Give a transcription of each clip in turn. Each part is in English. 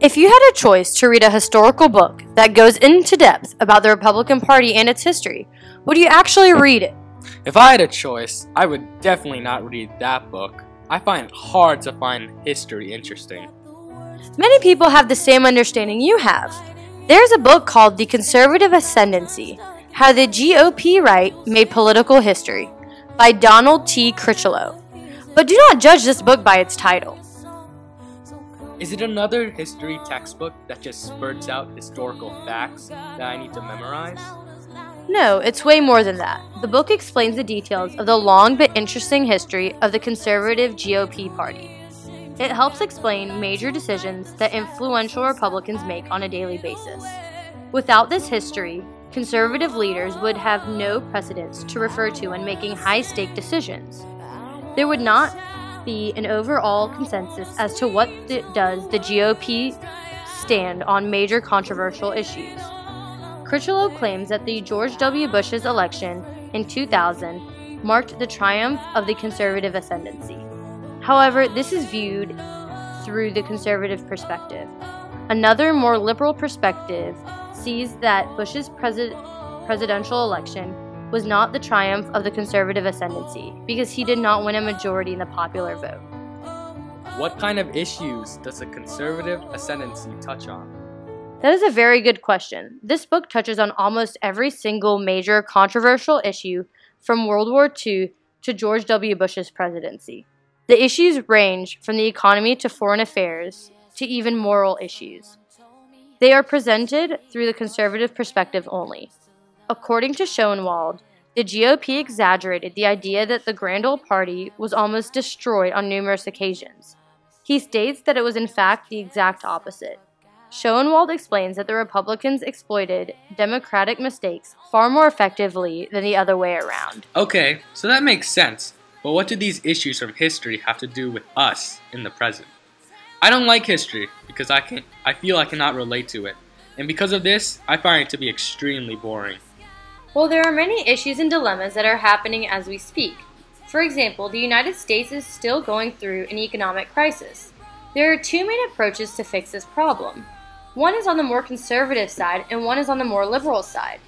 If you had a choice to read a historical book that goes into depth about the Republican Party and its history, would you actually read it? If I had a choice, I would definitely not read that book. I find it hard to find history interesting. Many people have the same understanding you have. There's a book called The Conservative Ascendancy, How the GOP Right Made Political History, by Donald T. Critchlow. But do not judge this book by its title. Is it another history textbook that just spurts out historical facts that I need to memorize? No, it's way more than that. The book explains the details of the long but interesting history of the conservative GOP party. It helps explain major decisions that influential Republicans make on a daily basis. Without this history, conservative leaders would have no precedents to refer to when making high-stake decisions. There would not be an overall consensus as to what does the GOP stand on major controversial issues. Critchlow claims that the George W. Bush's election in 2000 marked the triumph of the conservative ascendancy. However, this is viewed through the conservative perspective. Another, more liberal perspective sees that Bush's presidential election was not the triumph of the conservative ascendancy because he did not win a majority in the popular vote. What kind of issues does the conservative ascendancy touch on? That is a very good question. This book touches on almost every single major controversial issue from World War II to George W. Bush's presidency. The issues range from the economy to foreign affairs to even moral issues. They are presented through the conservative perspective only. According to Schoenwald, the GOP exaggerated the idea that the Grand Ole Party was almost destroyed on numerous occasions. He states that it was in fact the exact opposite. Schoenwald explains that the Republicans exploited Democratic mistakes far more effectively than the other way around. Okay, so that makes sense, but what do these issues from history have to do with us in the present? I don't like history because I feel I cannot relate to it, and because of this, I find it to be extremely boring. Well, there are many issues and dilemmas that are happening as we speak. For example, the United States is still going through an economic crisis. There are two main approaches to fix this problem. One is on the more conservative side and one is on the more liberal side.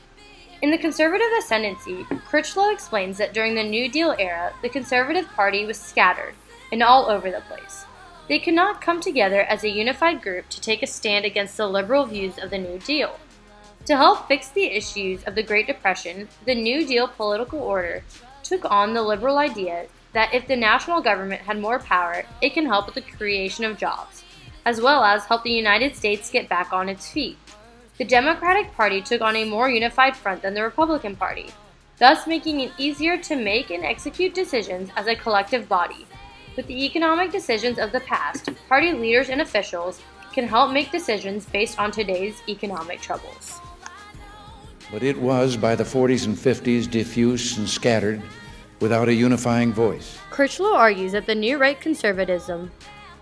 In the conservative ascendancy, Critchlow explains that during the New Deal era, the Conservative Party was scattered and all over the place. They could not come together as a unified group to take a stand against the liberal views of the New Deal. To help fix the issues of the Great Depression, the New Deal political order took on the liberal idea that if the national government had more power, it can help with the creation of jobs, as well as help the United States get back on its feet. The Democratic Party took on a more unified front than the Republican Party, thus making it easier to make and execute decisions as a collective body. With the economic decisions of the past, party leaders and officials can help make decisions based on today's economic troubles. But it was, by the 40s and 50s, diffuse and scattered, without a unifying voice. Critchlow argues that the new right conservatism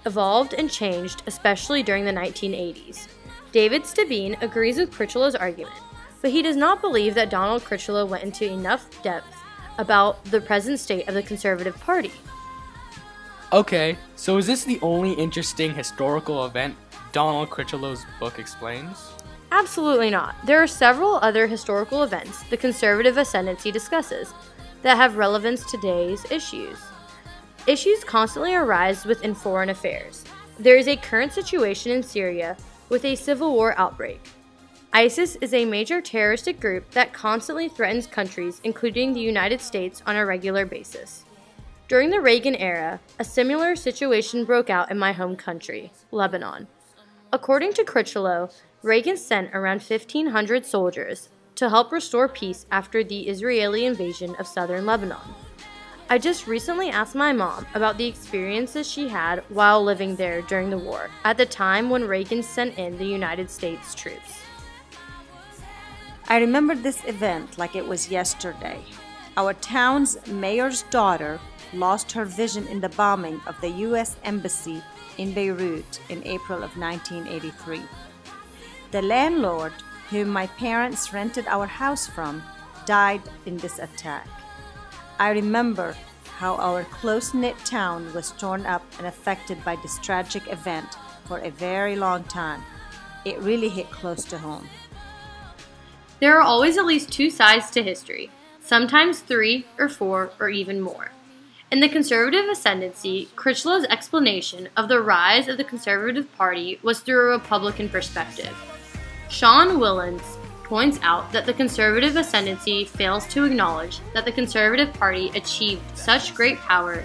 evolved and changed, especially during the 1980s. David Stabine agrees with Critchlow's argument, but he does not believe that Donald Critchlow went into enough depth about the present state of the Conservative Party. Okay, so is this the only interesting historical event Donald Critchlow's book explains? Absolutely not. There are several other historical events the conservative ascendancy discusses that have relevance to today's issues. Issues constantly arise within foreign affairs. There is a current situation in Syria with a civil war outbreak. ISIS is a major terroristic group that constantly threatens countries, including the United States, on a regular basis. During the Reagan era, a similar situation broke out in my home country, Lebanon. According to Critchlow, Reagan sent around 1,500 soldiers to help restore peace after the Israeli invasion of southern Lebanon. I just recently asked my mom about the experiences she had while living there during the war, at the time when Reagan sent in the United States troops. I remember this event like it was yesterday. Our town's mayor's daughter lost her vision in the bombing of the U.S. Embassy in Beirut in April of 1983. The landlord, whom my parents rented our house from, died in this attack. I remember how our close-knit town was torn up and affected by this tragic event for a very long time. It really hit close to home. There are always at least two sides to history, sometimes 3 or 4 or even more. In the Conservative Ascendancy, Critchlow's explanation of the rise of the Conservative Party was through a Republican perspective. Sean Willans points out that the Conservative Ascendancy fails to acknowledge that the Conservative Party achieved such great power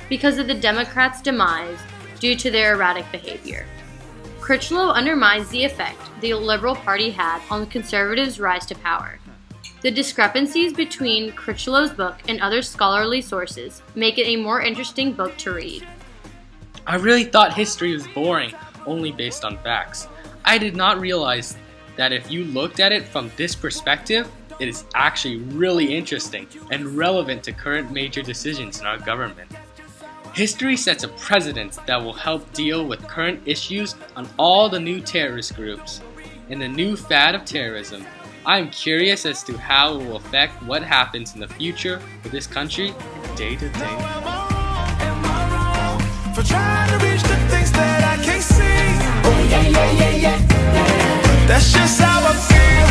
because of the Democrats' demise due to their erratic behavior. Critchlow undermines the effect the Liberal Party had on the Conservatives' rise to power. The discrepancies between Critchlow's book and other scholarly sources make it a more interesting book to read. I really thought history was boring, only based on facts. I did not realize that if you looked at it from this perspective, it is actually really interesting and relevant to current major decisions in our government. History sets a precedent that will help deal with current issues on all the new terrorist groups and the new fad of terrorism. I am curious as to how it will affect what happens in the future for this country day to day. For trying to reach the things that I can't see. Oh yeah, yeah, yeah, yeah, yeah. That's just how I feel.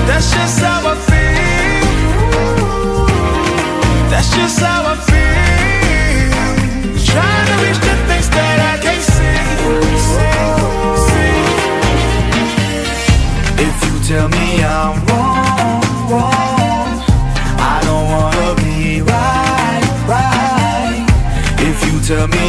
That's just how I feel. That's just how I feel. Trying to reach the things that I can't see. If you tell me I'm wrong, I don't wanna be right. If you tell me